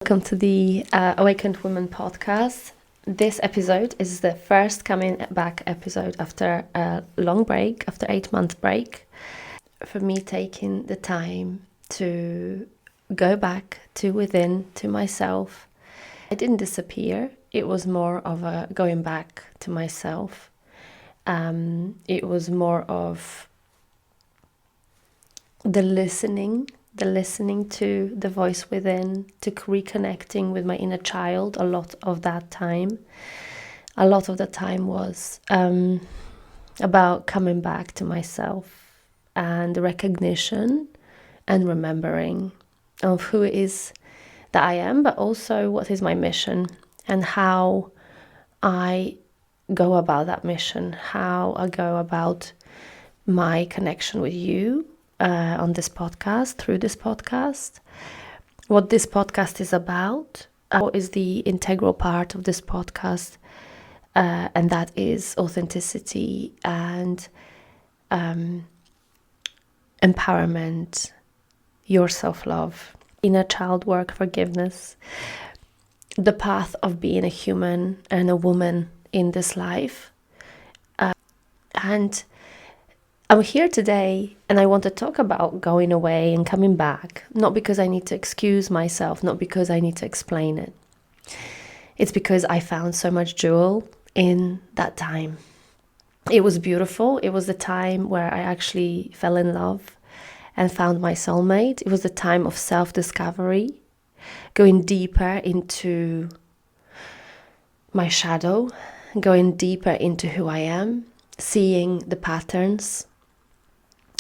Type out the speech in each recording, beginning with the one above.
Welcome to the Awaken Women Podcast. This episode is the first coming back episode after a long break, after 8 month break. For me, taking the time to go back to within, to myself. I didn't disappear. It was more of a going back to myself. It was more of the listening to the voice within, to reconnecting with my inner child. A lot of the time was about coming back to myself and the recognition and remembering of who it is that I am, but also what is my mission and how I go about that mission, how I go about my connection with you on this podcast, through this podcast, what this podcast is about, what is the integral part of this podcast, and that is authenticity and empowerment, your self-love, inner child work, forgiveness, the path of being a human and a woman in this life. And I'm here today and I want to talk about going away and coming back, not because I need to excuse myself, not because I need to explain it. It's because I found so much jewel in that time. It was beautiful. It was the time where I actually fell in love and found my soulmate. It was the time of self-discovery, going deeper into my shadow, going deeper into who I am, seeing the patterns.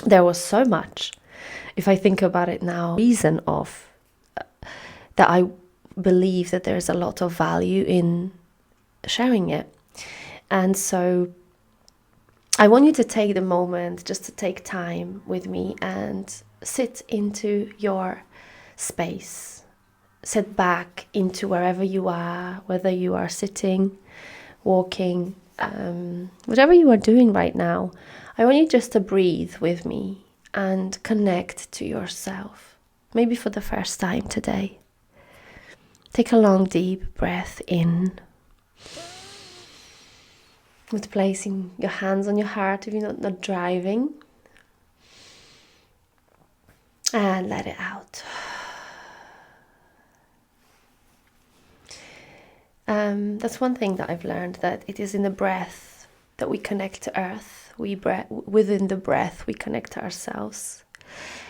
There was so much, if I think about it now, reason of that I believe that there's a lot of value in sharing it. And so I want you to take the moment just to take time with me and sit into your space. Sit back into wherever you are, whether you are sitting, walking, whatever you are doing right now. I want you just to breathe with me and connect to yourself, maybe for the first time today. Take a long, deep breath in, with placing your hands on your heart if you're not driving, and let it out. That's one thing that I've learned, that it is in the breath that we connect to earth. Within the breath we connect to ourselves.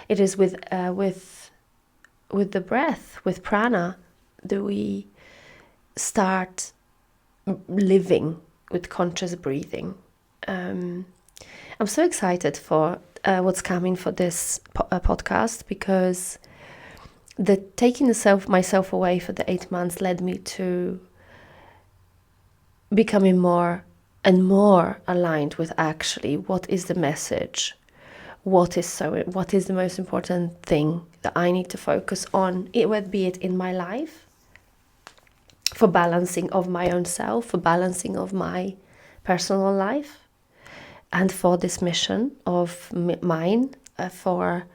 It is with the breath, with prana, that we start living with conscious breathing. I'm so excited for what's coming for this podcast, because the taking myself away for the 8 months led me to becoming more and more aligned with actually what is the message, what is the most important thing that I need to focus on, be it in my life, for balancing of my own self, for balancing of my personal life, and for this mission of mine, for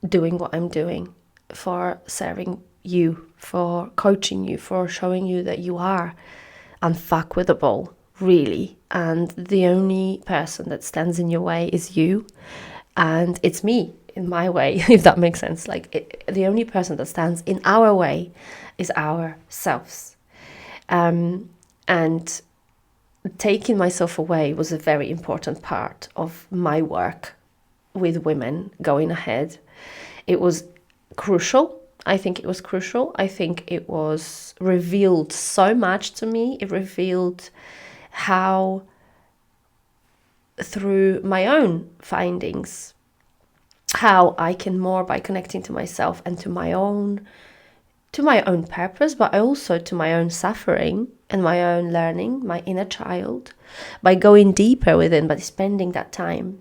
doing what I'm doing, for serving you, for coaching you, for showing you that you are unfuckwittable, really, and the only person that stands in your way is you, and it's me in my way, if that makes sense. The only person that stands in our way is ourselves. And taking myself away was a very important part of my work with women going ahead. It was crucial. I think it was crucial. I think it was revealed so much to me. It revealed how, through my own findings, how I can more by connecting to myself and to my own purpose, but also to my own suffering and my own learning, my inner child, by going deeper within, by spending that time,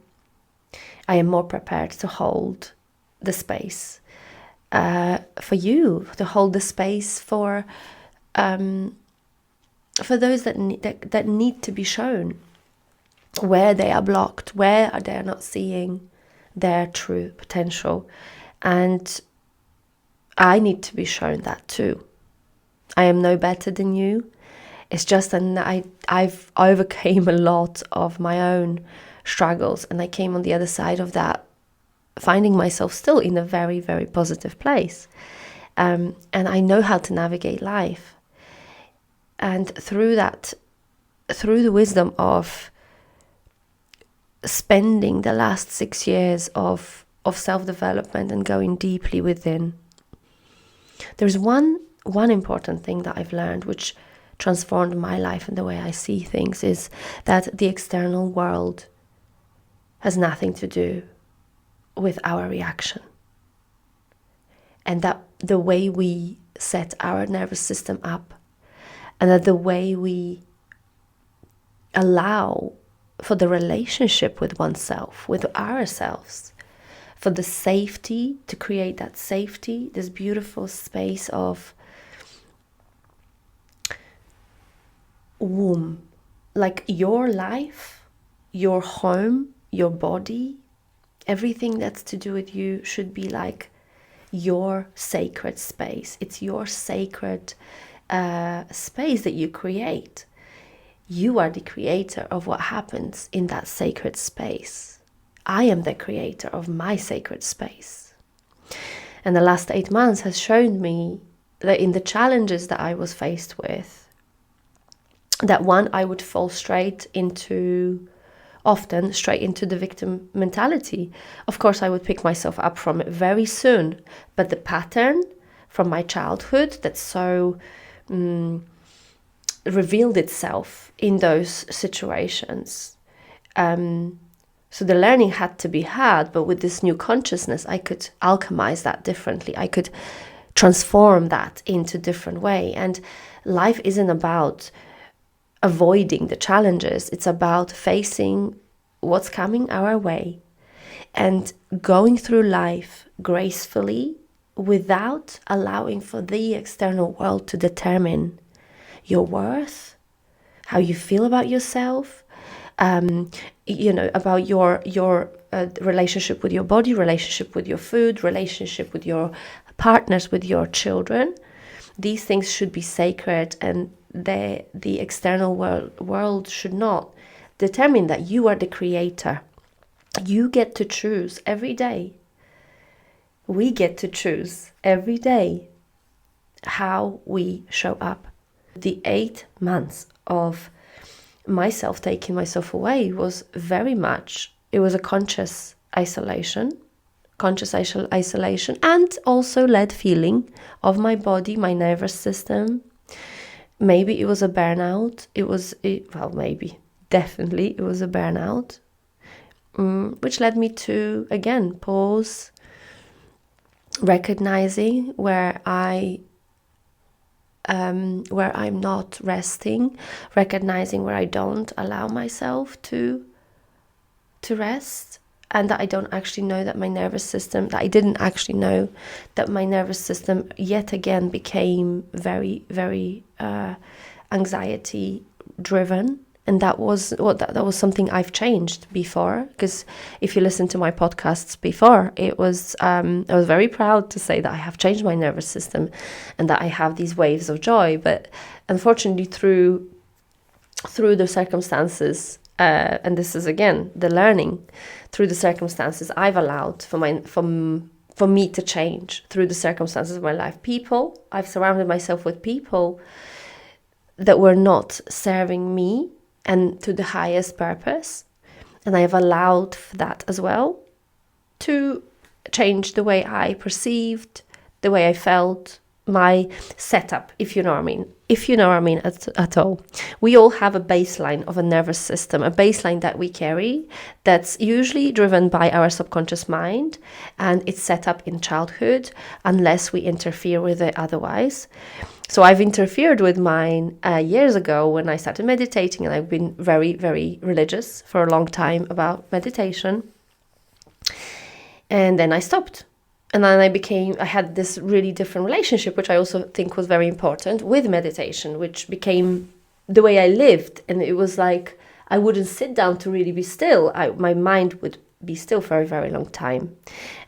I am more prepared to hold the space for you, to hold the space for those that need to be shown, where they are blocked, where they are not seeing their true potential. And I need to be shown that too. I am no better than you. It's just that I've overcame a lot of my own struggles, and I came on the other side of that, finding myself still in a very, very positive place. And I know how to navigate life. And through the wisdom of spending the last 6 years of self-development and going deeply within, there's one important thing that I've learned, which transformed my life and the way I see things, is that the external world has nothing to do with our reaction. And that the way we set our nervous system up, and that the way we allow for the relationship with oneself, with ourselves, for the safety, to create that safety, this beautiful space of womb, like your life, your home, your body, everything that's to do with you should be like your sacred space. It's your sacred space that you create. You are the creator of what happens in that sacred space. I am the creator of my sacred space. And the last 8 months has shown me that in the challenges that I was faced with, that one, I would fall often straight into the victim mentality. Of course, I would pick myself up from it very soon. But the pattern from my childhood that so revealed itself in those situations. So the learning had to be had, but with this new consciousness, I could alchemize that differently. I could transform that into a different way. And life isn't about avoiding the challenges. It's about facing what's coming our way and going through life gracefully without allowing for the external world to determine your worth, how you feel about yourself, about your relationship with your body, relationship with your food, relationship with your partners, with your children. These things should be sacred, and the external world should not determine that. You are the creator. You get to choose every day. We get to choose every day how we show up. The 8 months of myself taking myself away was very much, it was a conscious isolation, and also led feeling of my body, my nervous system. Maybe it was a burnout. Definitely it was a burnout, which led me to, again, pause, recognizing where I'm not resting, recognizing where I don't allow myself to rest, and that I don't actually know that my nervous system, that I didn't actually know that my nervous system yet again became very, very anxiety driven. And that was something I've changed before, because if you listen to my podcasts before, I was very proud to say that I have changed my nervous system and that I have these waves of joy. But unfortunately, through the circumstances, and this is again the learning, through the circumstances I've allowed for me to change through the circumstances of my life. I've surrounded myself with people that were not serving me and to the highest purpose. And I have allowed for that as well to change the way I perceived, the way I felt, my setup, if you know what I mean. If you know what I mean at all. We all have a baseline of a nervous system, a baseline that we carry that's usually driven by our subconscious mind, and it's set up in childhood unless we interfere with it otherwise. So I've interfered with mine years ago when I started meditating, and I've been very, very religious for a long time about meditation. And then I stopped. And then I had this really different relationship, which I also think was very important, with meditation, which became the way I lived. And it was like, I wouldn't sit down to really be still. My mind would be still for a very long time.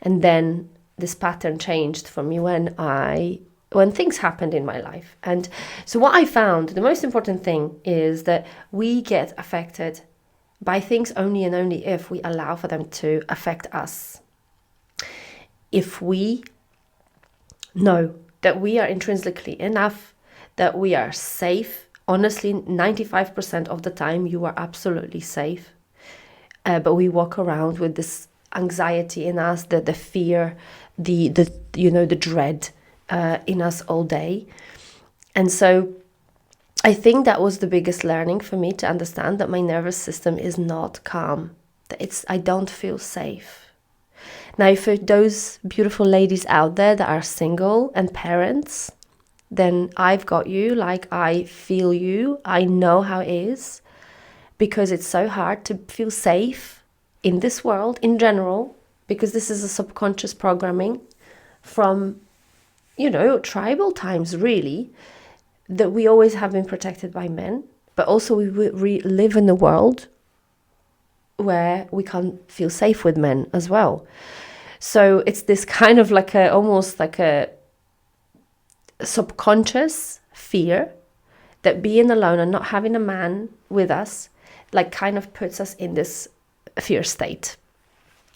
And then this pattern changed for me when things happened in my life. And so what I found, the most important thing is that we get affected by things only and only if we allow for them to affect us. If we know that we are intrinsically enough, that we are safe. Honestly, 95% of the time you are absolutely safe. But we walk around with this anxiety in us, the fear, the dread in us all day. And so I think that was the biggest learning for me, to understand that my nervous system is not calm, that I don't feel safe. Now, for those beautiful ladies out there that are single and parents, then I've got you. Like, I feel you. I know how it is, because it's so hard to feel safe in this world in general, because this is a subconscious programming from, tribal times, really, that we always have been protected by men, but also we live in a world where we can't feel safe with men as well. So it's this kind of almost like a subconscious fear that being alone and not having a man with us kind of puts us in this fear state.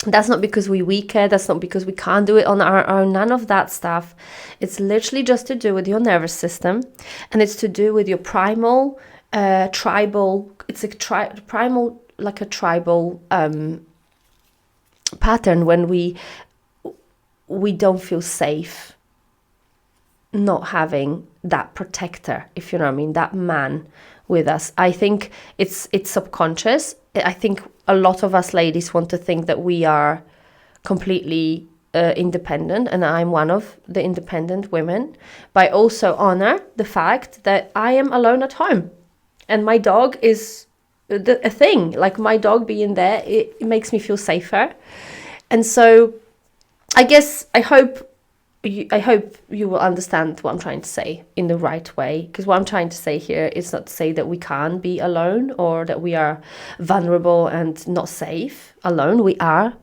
That's not because we're weaker, that's not because we can't do it on our own, none of that stuff. It's literally just to do with your nervous system, and it's to do with your primal tribal, it's a tribal pattern when we don't feel safe not having that protector, if you know what I mean, that man with us. I think it's subconscious. I think a lot of us ladies want to think that we are completely independent, and I'm one of the independent women, but I also honor the fact that I am alone at home, and my dog is a thing. Like, my dog being there, it makes me feel safer. And so I hope you will understand what I'm trying to say in the right way, because what I'm trying to say here is not to say that we can't be alone or that we are vulnerable and not safe alone. We are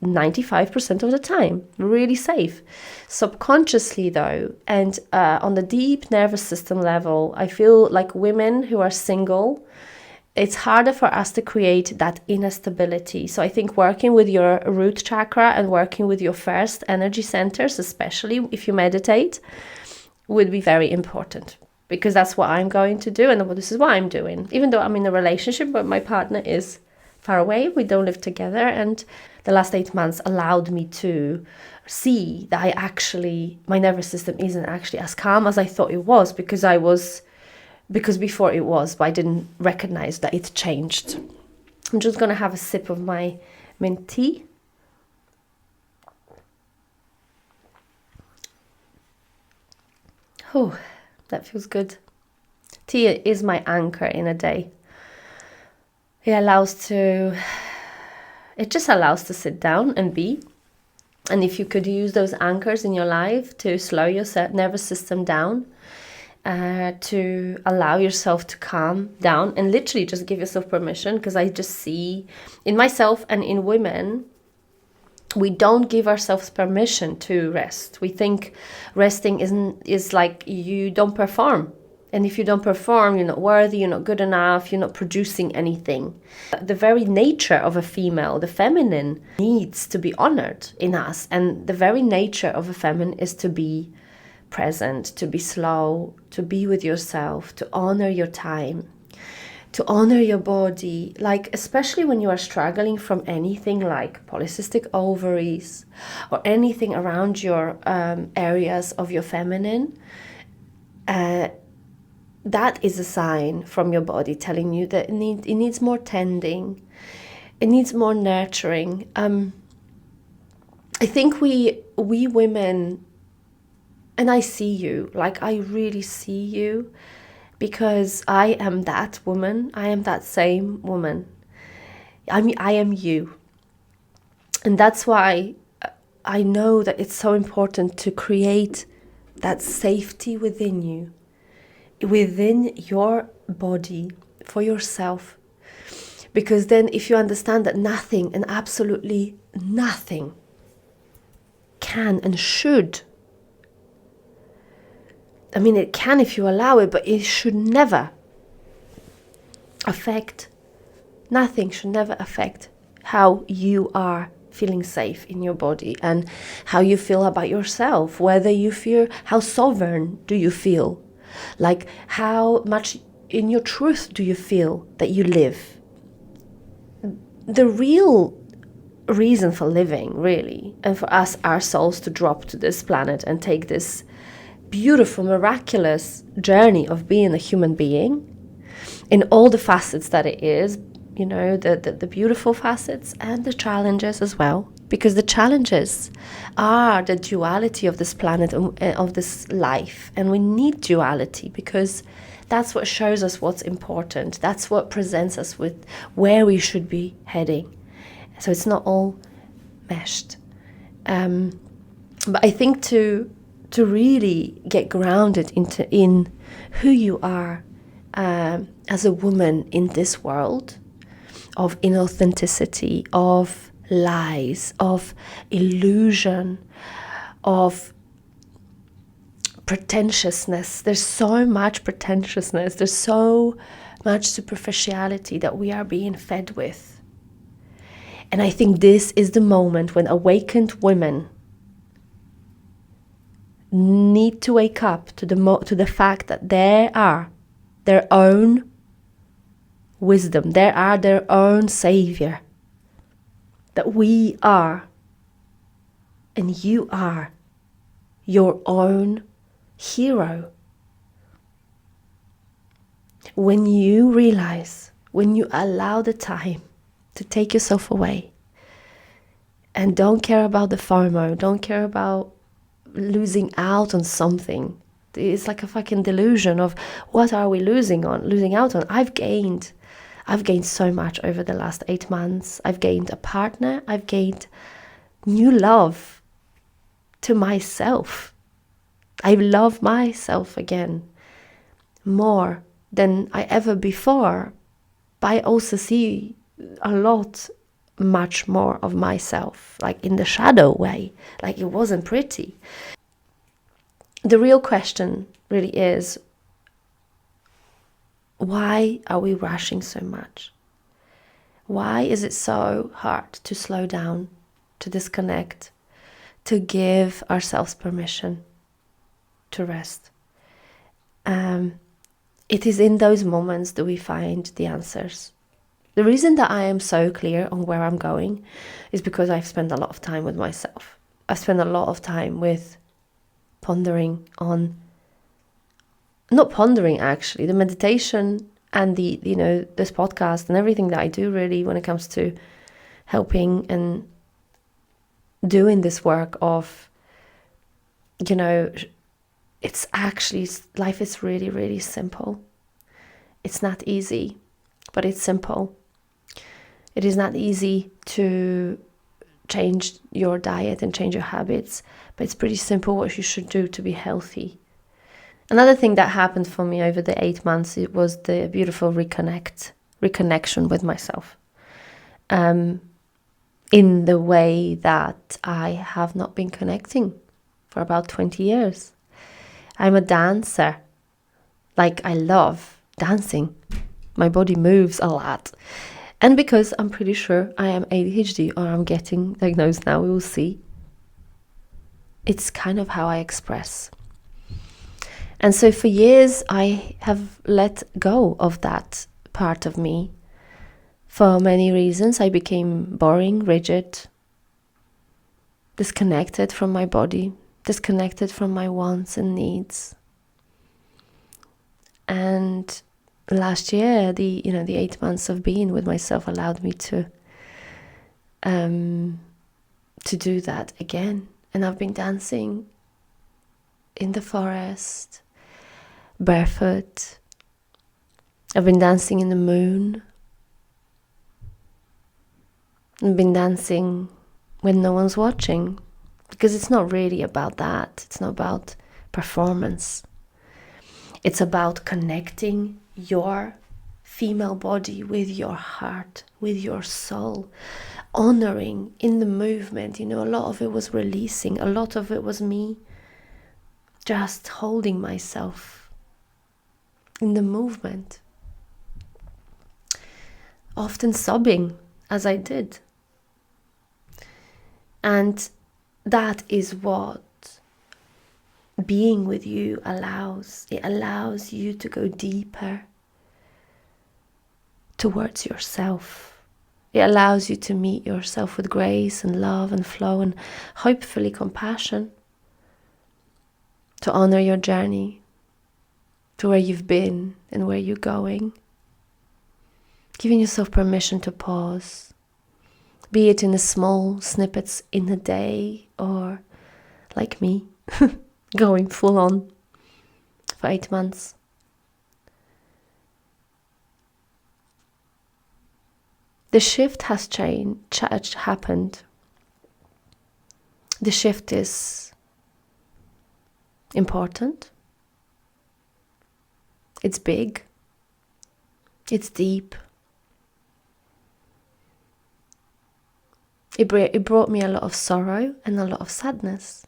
95% of the time really safe. Subconsciously, though, and on the deep nervous system level, I feel like women who are single, it's harder for us to create that inner stability. So I think working with your root chakra and working with your first energy centers, especially if you meditate, would be very important, because that's what I'm going to do, and this is what I'm doing. Even though I'm in a relationship, but my partner is far away, we don't live together, and the last 8 months allowed me to see that my nervous system isn't actually as calm as I thought it was, because before it was, but I didn't recognize that it changed. I'm just going to have a sip of my mint tea. Oh, that feels good. Tea is my anchor in a day. It just allows to sit down and be. And if you could use those anchors in your life to slow your nervous system down, to allow yourself to calm down and literally just give yourself permission, because I just see in myself and in women, we don't give ourselves permission to rest. We think resting is like you don't perform. And if you don't perform, you're not worthy, you're not good enough, you're not producing anything. The very nature of a female, the feminine, needs to be honored in us. And the very nature of a feminine is to be present, to be slow, to be with yourself, to honor your time, to honor your body. Especially when you are struggling from anything like polycystic ovaries or anything around your areas of your feminine, that is a sign from your body telling you that it needs more tending, it needs more nurturing. I think we women, and I see you, I really see you, because I am that woman. I am that same woman. I am you. And that's why I know that it's so important to create that safety within you, within your body, for yourself. Because then if you understand that nothing, and absolutely nothing, can and should. I mean, it can if you allow it, but it should never affect, nothing should never affect how you are feeling safe in your body and how you feel about yourself, whether you feel, how sovereign do you feel, like how much in your truth do you feel that you live. The real reason for living, really, and for us, our souls to drop to this planet and take this beautiful, miraculous journey of being a human being in all the facets that it is, you know, the beautiful facets and the challenges as well, because the challenges are the duality of this planet, of this life, and we need duality because that's what shows us what's important. That's what presents us with where we should be heading. So it's not all meshed. But I think to really get grounded in who you are as a woman in this world of inauthenticity, of lies, of illusion, of pretentiousness. There's so much pretentiousness. There's so much superficiality that we are being fed with. And I think this is the moment when awakened women need to wake up to the fact that they are their own wisdom. They are their own savior. That we are, and you are, your own hero. When you realize, when you allow the time to take yourself away and don't care about the FOMO, don't care about losing out on something. It's like a fucking delusion of what are we losing out on. I've gained so much over the last 8 months. I've gained a partner. I've gained new love to myself. I love myself again more than I ever before. But I also see much more of myself, like in the shadow way, like it wasn't pretty. The real question really is, why are we rushing so much? Why is it so hard to slow down, to disconnect, to give ourselves permission to rest? It is in those moments that we find the answers. The reason that I am so clear on where I'm going is because I've spent a lot of time with myself. I've spent a lot of time with pondering on, not pondering actually, the meditation and this podcast and everything that I do really when it comes to helping and doing this work of, it's actually, life is really, really simple. It's not easy, but it's simple. It is not easy to change your diet and change your habits, but it's pretty simple what you should do to be healthy. Another thing that happened for me over the 8 months, it was the beautiful reconnection with myself. In the way that I have not been connecting for about 20 years. I'm a dancer. Like, I love dancing. My body moves a lot. And because I'm pretty sure I am ADHD, or I'm getting diagnosed now, we will see. It's kind of how I express. And so for years, I have let go of that part of me. For many reasons, I became boring, rigid, disconnected from my body, disconnected from my wants and needs. And last year, the 8 months of being with myself allowed me to do that again. And I've been dancing in the forest, barefoot. I've been dancing in the moon. I've been dancing when no one's watching, because it's not really about that. It's not about performance. It's about connecting your female body with your heart, with your soul, honoring in the movement. A lot of it was releasing, a lot of it was me just holding myself in the movement, often sobbing as I did. And that is what being with you allows. It allows you to go deeper towards yourself. It allows you to meet yourself with grace and love and flow and hopefully compassion, to honor your journey, to where you've been and where you're going. Giving yourself permission to pause, be it in the small snippets in a day or like me, going full on for 8 months. The shift has happened. The shift is important. It's big. It's deep. It brought me a lot of sorrow and a lot of sadness.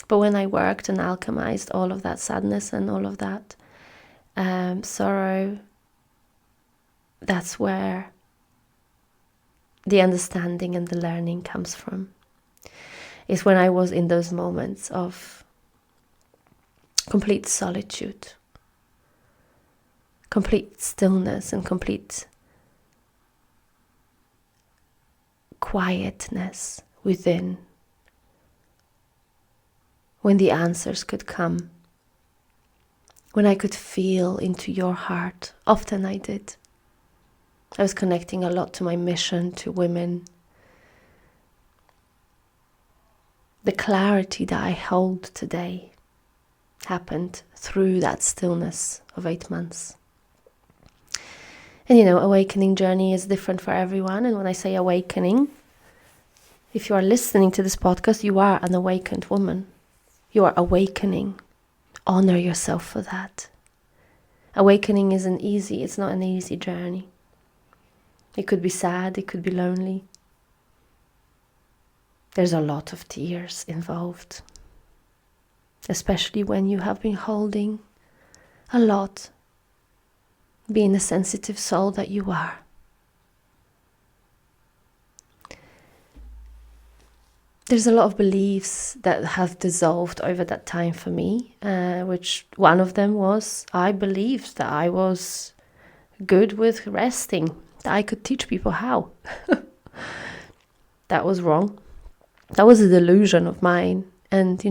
But when I worked and alchemized all of that sadness and all of that sorrow, that's where the understanding and the learning comes from. It's when I was in those moments of complete solitude, complete stillness and complete quietness within, when the answers could come, when I could feel into your heart. Often I did. I was connecting a lot to my mission, to women. The clarity that I hold today happened through that stillness of 8 months. And awakening journey is different for everyone. And when I say awakening, if you are listening to this podcast, you are an awakened woman. You are awakening. Honor yourself for that. Awakening isn't easy. It's not an easy journey. It could be sad. It could be lonely. There's a lot of tears involved, especially when you have been holding a lot, being the sensitive soul that you are. There's a lot of beliefs that have dissolved over that time for me, which one of them was I believed that I was good with resting, that I could teach people how. That was wrong. That was a delusion of mine. And,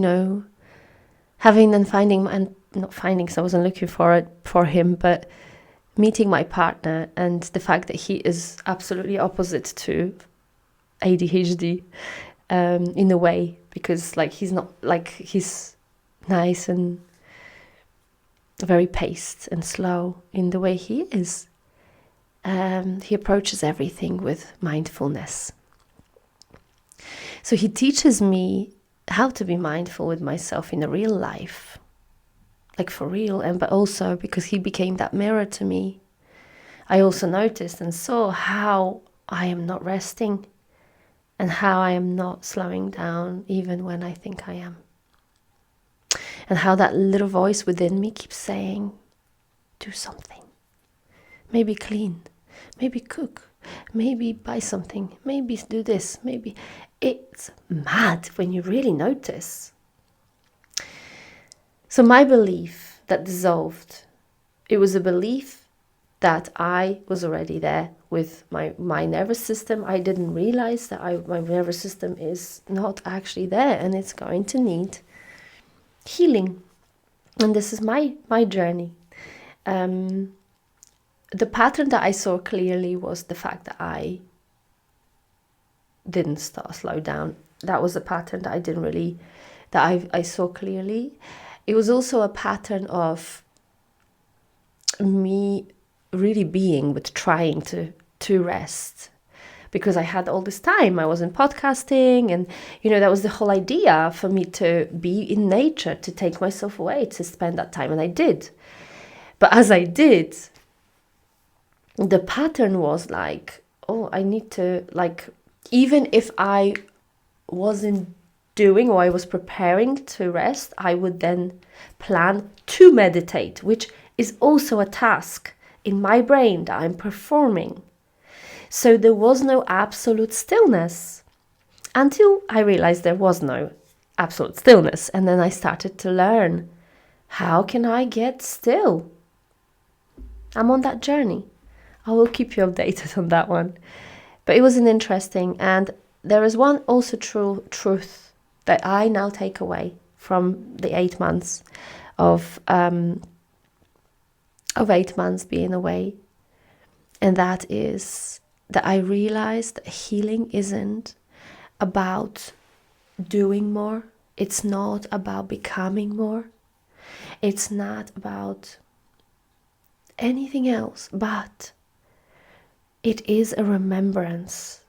having and finding, and not finding because I wasn't looking for him, but meeting my partner and the fact that he is absolutely opposite to ADHD in a way, because he's not he's nice and very paced and slow in the way he is. He approaches everything with mindfulness. So he teaches me how to be mindful with myself in a real life, for real, but also because he became that mirror to me. I also noticed and saw how I am not resting and how I am not slowing down even when I think I am. And how that little voice within me keeps saying, do something. Maybe clean, maybe cook, maybe buy something, maybe do this, maybe. It's mad when you really notice. So my belief that dissolved, it was a belief that I was already there with my nervous system. I didn't realize that my nervous system is not actually there and it's going to need healing. And this is my journey. The pattern that I saw clearly was the fact that I didn't slow down. That was a pattern that I saw clearly. It was also a pattern of me really being with trying to rest, because I had all this time. I wasn't podcasting, and that was the whole idea for me, to be in nature, to take myself away, to spend that time, and I did. But as I did, the pattern was like, oh, I need to, like, even if I wasn't doing or I was preparing to rest, I would then plan to meditate, which is also a task in my brain that I'm performing. So there was no absolute stillness until I realized there was no absolute stillness. And then I started to learn, how can I get still? I'm on that journey. I will keep you updated on that one. But it was an interesting, and there is one also true truth that I now take away from the 8 months of 8 months being away, and that is that I realized that healing isn't about doing more. It's not about becoming more. It's not about anything else, but it is a remembrance.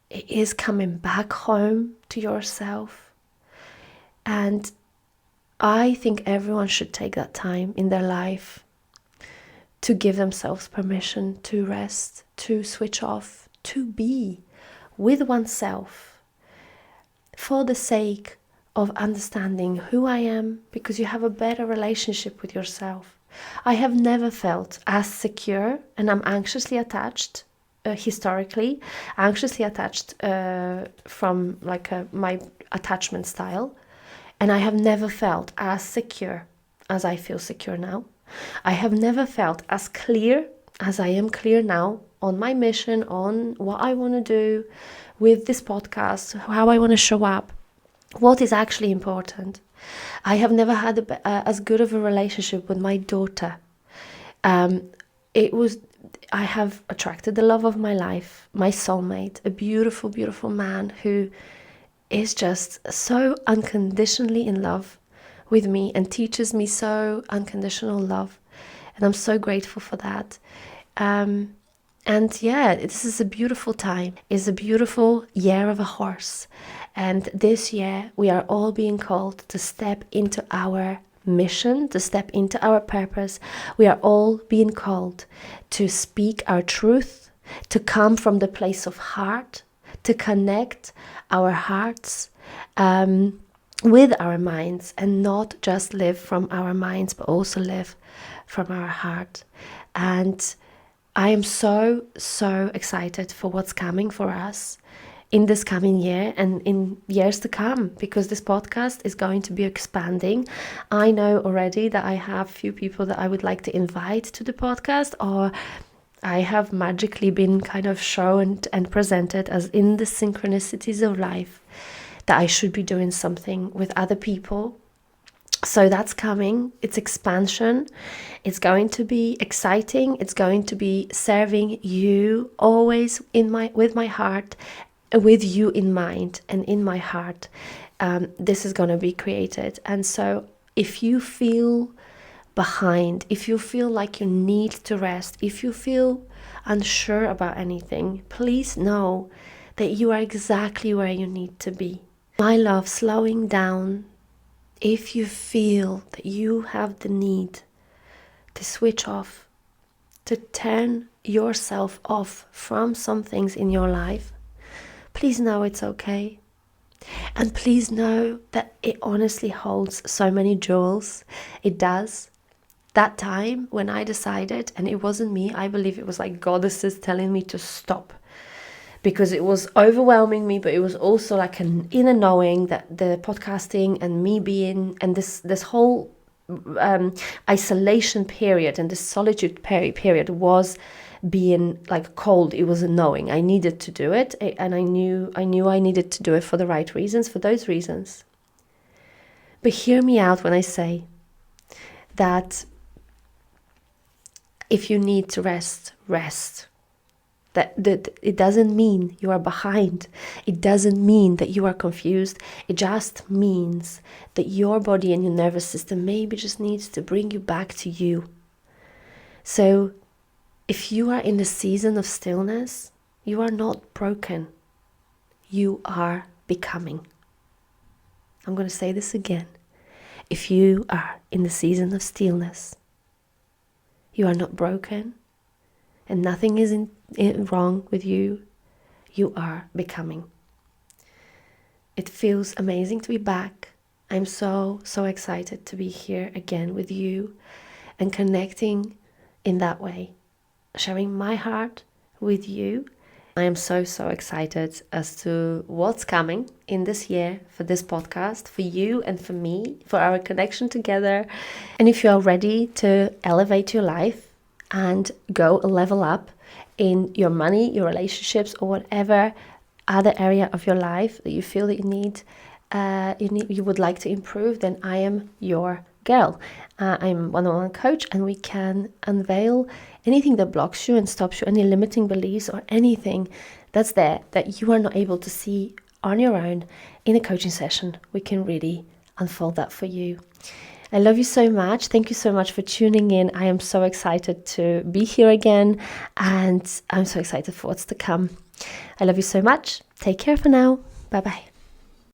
It is coming back home to yourself. And I think everyone should take that time in their life to give themselves permission to rest, to switch off, to be with oneself for the sake of understanding who I am, because you have a better relationship with yourself. I have never felt as secure, and I'm anxiously attached, historically, anxiously attached from like my attachment style. And I have never felt as secure as I feel secure now. I have never felt as clear as I am clear now on my mission, on what I want to do with this podcast, how I want to show up, what is actually important. I have never had as good of a relationship with my daughter. I have attracted the love of my life, my soulmate, a beautiful, beautiful man who is just so unconditionally in love with me and teaches me so unconditional love. And I'm so grateful for that. And yeah, this is a beautiful time. It's a beautiful year of a horse. And this year, we are all being called to step into our mission, to step into our purpose. We are all being called to speak our truth, to come from the place of heart, to connect our hearts with our minds, and not just live from our minds, but also live from our heart. And I am so, so excited for what's coming for us in this coming year and in years to come, because this podcast is going to be expanding. I know already that I have a few people that I would like to invite to the podcast, or I have magically been kind of shown and presented as in the synchronicities of life that I should be doing something with other people. So that's coming. It's expansion. It's going to be exciting. It's going to be serving you always with my heart, with you in mind and in my heart. This is going to be created. And so if you feel behind, if you feel like you need to rest, if you feel unsure about anything, please know that you are exactly where you need to be. My love, slowing down, if you feel that you have the need to switch off, to turn yourself off from some things in your life, please know it's okay. And please know that it honestly holds so many jewels. It does. That time when I decided, and it wasn't me, I believe it was like goddesses telling me to stop, because it was overwhelming me, but it was also like an inner knowing that the podcasting and me being, and this whole isolation period and this solitude period was being like cold. It was a knowing. I needed to do it, and I knew I needed to do it for the right reasons, for those reasons. But hear me out when I say that if you need to rest, rest. That it doesn't mean you are behind. It doesn't mean that you are confused. It just means that your body and your nervous system maybe just needs to bring you back to you. So if you are in the season of stillness, you are not broken. You are becoming. I'm going to say this again. If you are in the season of stillness, you are not broken. and nothing is wrong with you. You are becoming. It feels amazing to be back. I'm so excited to be here again with you and connecting in that way, sharing my heart with you. I am so excited as to what's coming in this year for this podcast, for you and for me, for our connection together. And if you are ready to elevate your life and go a level up in your money, your relationships, or whatever other area of your life that you feel that you would like to improve, then I am your girl. I'm one-on-one coach, and we can unveil anything that blocks you and stops you, any limiting beliefs or anything that's there that you are not able to see on your own. In a coaching session, we can really unfold that for you. I love you so much. Thank you so much for tuning in. I am so excited to be here again, and I'm so excited for what's to come. I love you so much. Take care for now. Bye-bye.